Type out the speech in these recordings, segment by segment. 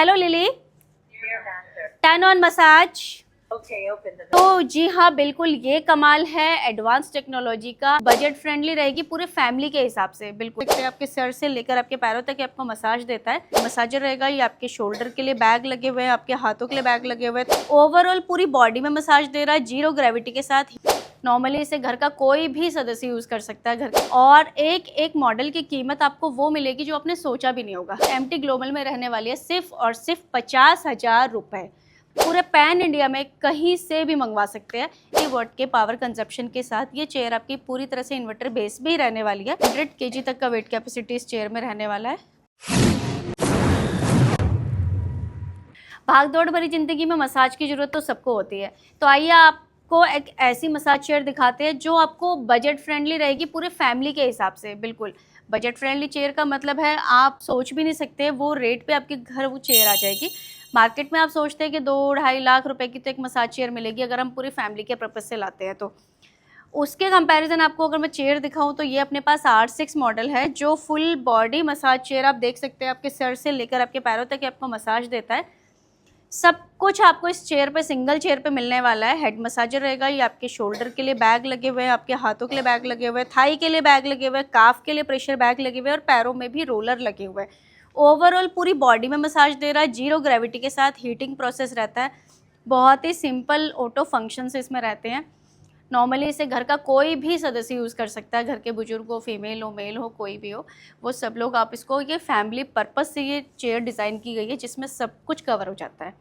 Hello lily, turn on massage. तो जी हाँ, बिल्कुल ये कमाल है एडवांस टेक्नोलॉजी का। बजट फ्रेंडली रहेगी पूरे फैमिली के हिसाब से। बिल्कुल आपके सर से लेकर आपके पैरों तक आपको मसाज देता है। मसाजर रहेगा, ये आपके शोल्डर के लिए बैग लगे हुए हैं, आपके हाथों के लिए बैग लगे हुए हैं। ओवरऑल पूरी बॉडी में मसाज दे रहा है, जीरो ग्रेविटी के साथ। नॉर्मली इसे घर का कोई भी सदस्य यूज कर सकता है घर का। और एक एक मॉडल की कीमत आपको वो मिलेगी जो आपने सोचा भी नहीं होगा। एमटी ग्लोबल में रहने वाली है सिर्फ और सिर्फ 50,000 रुपए। पूरे पैन इंडिया में कहीं से भी मंगवा सकते हैं। ये वॉट के पावर कंजप्शन के साथ ये चेयर आपकी पूरी तरह से इन्वर्टर बेस भी रहने वाली है। 100 kg तक का वेट कैपेसिटी इस चेयर में रहने वाला है। भाग दौड़ भरी जिंदगी में मसाज की जरूरत तो सबको होती है। तो आइए आपको एक ऐसी मसाज चेयर दिखाते हैं जो आपको बजट फ्रेंडली रहेगी पूरे फैमिली के हिसाब से। बिल्कुल बजट फ्रेंडली चेयर का मतलब है आप सोच भी नहीं सकते वो रेट पे आपके घर वो चेयर आ जाएगी। मार्केट में आप सोचते हैं कि 2-2.5 लाख रुपए की तो एक मसाज चेयर मिलेगी अगर हम पूरी फैमिली के पर्पज से लाते हैं। तो उसके कंपैरिजन आपको अगर मैं चेयर दिखाऊं तो ये अपने पास R6 मॉडल है जो फुल बॉडी मसाज चेयर आप देख सकते हैं। आपके सर से लेकर आपके पैरों तक आपको मसाज देता है। सब कुछ आपको इस चेयर पे, सिंगल चेयर पे मिलने वाला है। हेड मसाजर रहेगा, ये आपके शोल्डर के लिए बैग लगे हुए हैं, आपके हाथों के लिए बैग लगे हुए हैं, थाई के लिए बैग लगे हुए हैं, काफ के लिए प्रेशर बैग लगे हुए हैं और पैरों में भी रोलर लगे हुए हैं। ओवरऑल पूरी बॉडी में मसाज दे रहा है, जीरो ग्रेविटी के साथ। हीटिंग प्रोसेस रहता है, बहुत ही सिंपल ऑटो फंक्शंस इसमें रहते हैं। नॉर्मली इसे घर का कोई भी सदस्य यूज़ कर सकता है। घर के बुजुर्ग हो, फीमेल हो, मेल हो, कोई भी हो, वो सब लोग आप इसको, ये फैमिली पर्पस से ये चेयर डिज़ाइन की गई है जिसमें सब कुछ कवर हो जाता है।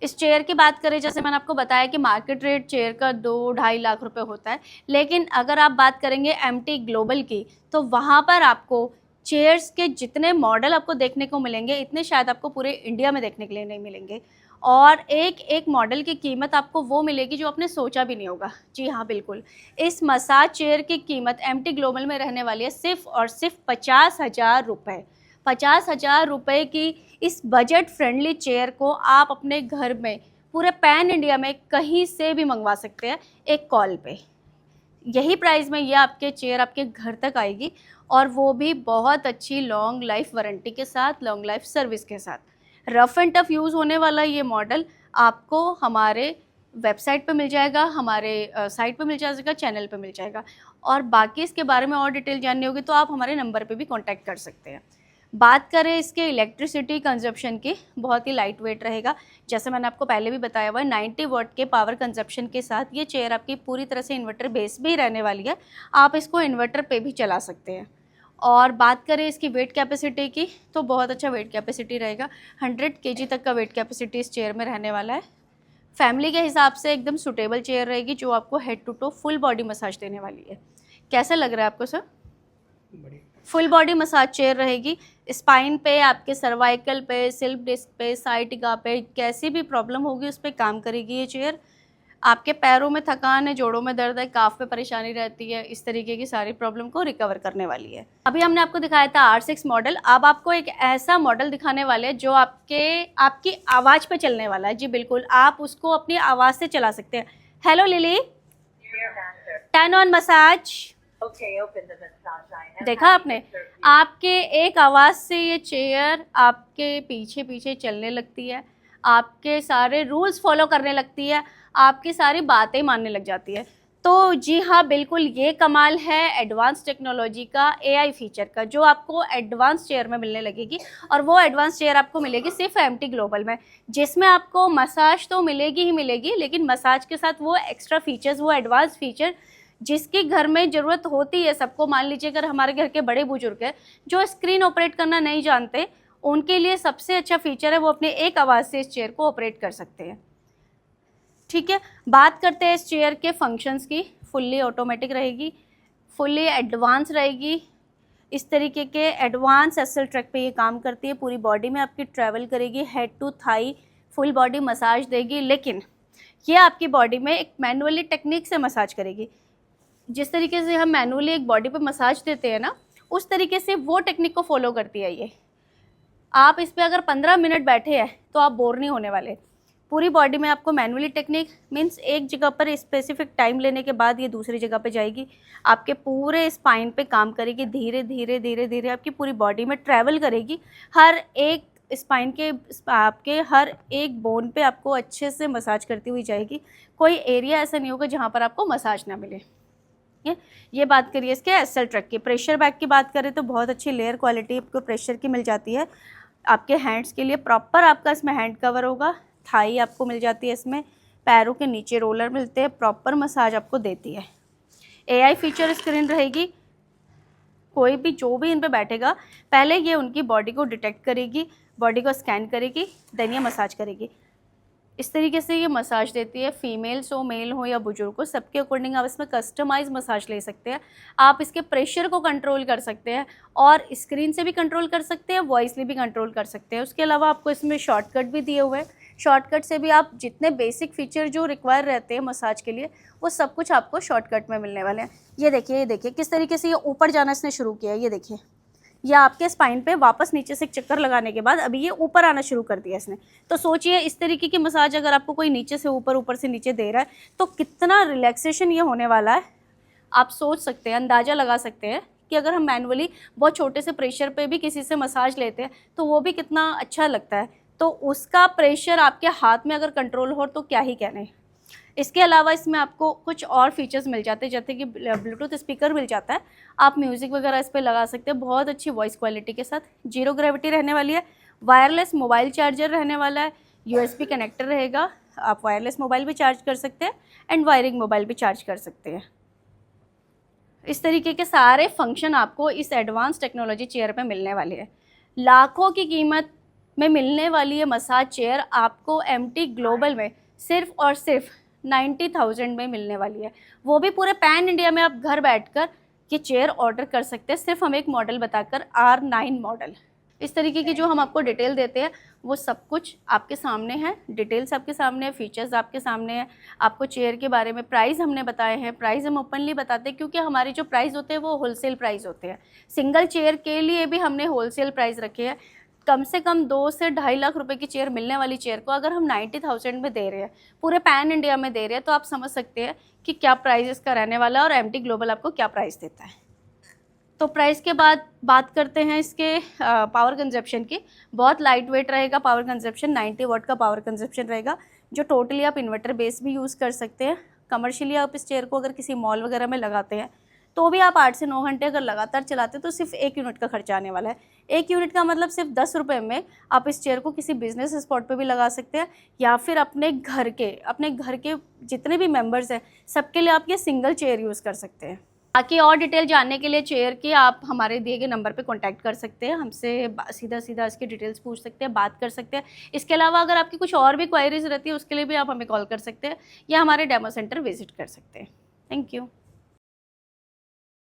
इस चेयर की बात करें, जैसे मैंने आपको बताया कि मार्केट रेट चेयर का 2-2.5 लाख रुपए होता है, लेकिन अगर आप बात करेंगे एमटी ग्लोबल की तो वहाँ पर आपको चेयर्स के जितने मॉडल आपको देखने को मिलेंगे इतने शायद आपको पूरे इंडिया में देखने के लिए नहीं मिलेंगे। और एक एक मॉडल की कीमत आपको वो मिलेगी जो आपने सोचा भी नहीं होगा। जी हाँ, बिल्कुल इस मसाज चेयर की कीमत एमटी ग्लोबल में रहने वाली है सिर्फ और सिर्फ 50,000 रुपये। 50,000 रुपये की इस बजट फ्रेंडली चेयर को आप अपने घर में पूरे पैन इंडिया में कहीं से भी मंगवा सकते हैं एक कॉल पे। यही प्राइस में ये आपके चेयर आपके घर तक आएगी और वो भी बहुत अच्छी लॉन्ग लाइफ वारंटी के साथ, लॉन्ग लाइफ सर्विस के साथ। रफ़ एंड टफ यूज़ होने वाला ये मॉडल आपको हमारे वेबसाइट पे मिल जाएगा, हमारे साइट पे मिल जाएगा, चैनल पे मिल जाएगा। और बाकी इसके बारे में और डिटेल जाननी होगी तो आप हमारे नंबर पे भी कांटेक्ट कर सकते हैं। बात करें इसके इलेक्ट्रिसिटी कंजप्शन की, बहुत ही लाइट वेट रहेगा। जैसे मैंने आपको पहले भी बताया हुआ है, 90 वाट के पावर कंजप्शन के साथ ये चेयर आपकी पूरी तरह से इन्वर्टर बेस भी रहने वाली है। आप इसको इन्वर्टर पे भी चला सकते हैं। और बात करें इसकी वेट कैपेसिटी की तो बहुत अच्छा वेट कैपेसिटी रहेगा। 100 kg तक का वेट कैपेसिटी इस चेयर में रहने वाला है। फैमिली के हिसाब से एकदम सुटेबल चेयर रहेगी जो आपको head to toe full body massage देने वाली है। कैसा लग रहा है आपको sir? Full body massage chair रहेगी। स्पाइन पे, आपके सर्वाइकल पे, स्लिप डिस्क पे, साइटिका पे कैसी भी प्रॉब्लम होगी उस पर काम करेगी ये चेयर। आपके पैरों में थकान है, जोड़ों में दर्द है, काफ पे परेशानी रहती है, इस तरीके की सारी प्रॉब्लम को रिकवर करने वाली है। अभी हमने आपको दिखाया था R6 मॉडल, अब आपको एक ऐसा मॉडल दिखाने वाले हैं जो आपकी आवाज़ पे चलने वाला है। जी बिल्कुल, आप उसको अपनी आवाज़ से चला सकते हैं। Hello lily, turn on massage. देखा आपने, आपके एक आवाज़ से ये चेयर आपके पीछे पीछे चलने लगती है, आपके सारे रूल्स फॉलो करने लगती है, आपकी सारी बातें मानने लग जाती है। तो जी हाँ, बिल्कुल ये कमाल है एडवांस टेक्नोलॉजी का, AI फीचर का, जो आपको एडवांस चेयर में मिलने लगेगी। और वो एडवांस चेयर आपको मिलेगी सिर्फ एमटी ग्लोबल में, जिसमें आपको मसाज तो मिलेगी ही मिलेगी, लेकिन मसाज के साथ वो एक्स्ट्रा फीचर्स, वो एडवांस फीचर जिसकी घर में ज़रूरत होती है सबको। मान लीजिए अगर हमारे घर के बड़े बुजुर्ग हैं जो स्क्रीन ऑपरेट करना नहीं जानते, उनके लिए सबसे अच्छा फीचर है वो अपने एक आवाज़ से इस चेयर को ऑपरेट कर सकते हैं। ठीक है, बात करते हैं इस चेयर के फंक्शंस की। फुल्ली ऑटोमेटिक रहेगी, फुल्ली एडवांस रहेगी। इस तरीके के एडवांस एक्सल ट्रैक पे ये काम करती है। पूरी बॉडी में आपकी ट्रैवल करेगी, head to thigh full body massage देगी। लेकिन ये आपकी बॉडी में एक मैनुअली टेक्निक से मसाज करेगी। जिस तरीके से हम मैनुअली एक बॉडी पे मसाज देते हैं ना, उस तरीके से वो टेक्निक को फॉलो करती है ये। आप इस पे अगर 15 मिनट बैठे हैं तो आप बोर नहीं होने वाले। पूरी बॉडी में आपको मैनुअली टेक्निक मीन्स एक जगह पर स्पेसिफिक टाइम लेने के बाद ये दूसरी जगह पे जाएगी, आपके पूरे स्पाइन पे काम करेगी, धीरे धीरे धीरे धीरे आपकी पूरी बॉडी में ट्रैवल करेगी। हर एक स्पाइन के आपके हर एक बोन पे आपको अच्छे से मसाज करती हुई जाएगी। कोई एरिया ऐसा नहीं होगा जहाँ पर आपको मसाज ना मिले। ये बात करिए इसके एसएल ट्रक की। प्रेशर बैग की बात करें तो बहुत अच्छी लेयर क्वालिटी आपको प्रेशर की मिल जाती है। आपके हैंड्स के लिए प्रॉपर आपका इसमें हैंड कवर होगा। थाई आपको मिल जाती है इसमें, पैरों के नीचे रोलर मिलते हैं, प्रॉपर मसाज आपको देती है। एआई फीचर स्क्रीन रहेगी। कोई भी जो भी इन पे बैठेगा पहले ये उनकी बॉडी को डिटेक्ट करेगी, बॉडी को स्कैन करेगी, देन ये मसाज करेगी। इस तरीके से ये मसाज देती है। फीमेल्स हो, मेल हो या बुजुर्ग हो, सबके अकॉर्डिंग आप इसमें कस्टमाइज मसाज ले सकते हैं। आप इसके प्रेशर को कंट्रोल कर सकते हैं और स्क्रीन से भी कंट्रोल कर सकते हैं, वॉइसली भी कंट्रोल कर सकते हैं। उसके अलावा आपको इसमें शॉर्टकट भी दिए हुए हैं। शॉर्टकट से भी आप जितने बेसिक फीचर जो रिक्वायर रहते हैं मसाज के लिए, वो सब कुछ आपको शॉर्टकट में मिलने वाले हैं। ये देखिए किस तरीके से ये ऊपर जाना इसने शुरू किया है। ये देखिए, या आपके स्पाइन पे वापस नीचे से एक चक्कर लगाने के बाद अभी ये ऊपर आना शुरू कर दिया इसने। तो सोचिए इस तरीके की मसाज अगर आपको कोई नीचे से ऊपर, ऊपर से नीचे दे रहा है तो कितना रिलैक्सेशन ये होने वाला है। आप सोच सकते हैं, अंदाज़ा लगा सकते हैं कि अगर हम मैनुअली बहुत छोटे से प्रेशर पे भी किसी से मसाज लेते हैं तो वो भी कितना अच्छा लगता है। तो उसका प्रेशर आपके हाथ में अगर कंट्रोल हो तो क्या ही कहने। इसके अलावा इसमें आपको कुछ और फीचर्स मिल जाते हैं, जैसे कि ब्लूटूथ स्पीकर मिल जाता है। आप म्यूज़िक वगैरह इस पर लगा सकते हैं बहुत अच्छी वॉइस क्वालिटी के साथ। जीरो ग्रेविटी रहने वाली है। वायरलेस मोबाइल चार्जर रहने वाला है। यूएसबी कनेक्टर रहेगा। आप वायरलेस मोबाइल भी चार्ज कर सकते हैं एंड वायरिंग मोबाइल भी चार्ज कर सकते हैं। इस तरीके के सारे फंक्शन आपको इस एडवांस टेक्नोलॉजी चेयर पे मिलने वाले हैं। लाखों की कीमत में मिलने वाली ये मसाज चेयर आपको एमटी ग्लोबल में सिर्फ और सिर्फ 90,000 में मिलने वाली है। वो भी पूरे पैन इंडिया में आप घर बैठकर ये चेयर ऑर्डर कर सकते हैं, सिर्फ हम एक मॉडल बताकर, R9 मॉडल। इस तरीके की जो हम आपको डिटेल देते हैं वो सब कुछ आपके सामने है। डिटेल्स आपके सामने है, फीचर्स आपके सामने है। आपको चेयर के बारे में प्राइस हमने बताए हैं। प्राइस हम ओपनली बताते हैं क्योंकि हमारे जो प्राइस होते हैं वो होलसेल प्राइस होते हैं। सिंगल चेयर के लिए भी हमने होलसेल प्राइस रखे हैं। कम से कम 2 से 2.5 लाख रुपए की चेयर मिलने वाली चेयर को अगर हम 90,000 में दे रहे हैं, पूरे पैन इंडिया में दे रहे हैं, तो आप समझ सकते हैं कि क्या प्राइस इसका रहने वाला है और एमटी ग्लोबल आपको क्या प्राइस देता है। तो प्राइस के बाद बात करते हैं इसके पावर कंजप्शन की। बहुत लाइट वेट रहेगा पावर कंजप्शन, 90 वाट का पावर कंजप्शन रहेगा, जो टोटली आप इन्वर्टर बेस भी यूज़ कर सकते हैं। कमर्शियली आप इस चेयर को अगर किसी मॉल वगैरह में लगाते हैं तो भी आप 8 से 9 घंटे अगर लगातार चलाते हैं तो सिर्फ 1 यूनिट का खर्चा आने वाला है। 1 यूनिट का मतलब सिर्फ 10 रुपये में आप इस चेयर को किसी बिजनेस स्पॉट पे भी लगा सकते हैं या फिर अपने घर के जितने भी मेंबर्स हैं सबके लिए आप ये सिंगल चेयर यूज़ कर सकते हैं। बाकी और डिटेल जानने के लिए चेयर की आप हमारे दिए गए नंबर पे कांटेक्ट कर सकते हैं। हमसे सीधा इसकी डिटेल्स पूछ सकते हैं, बात कर सकते हैं। इसके अलावा अगर आपकी कुछ और भी क्वायरीज रहती है उसके लिए भी आप हमें कॉल कर सकते हैं या हमारे डेमो सेंटर विजिट कर सकते हैं। Thank you.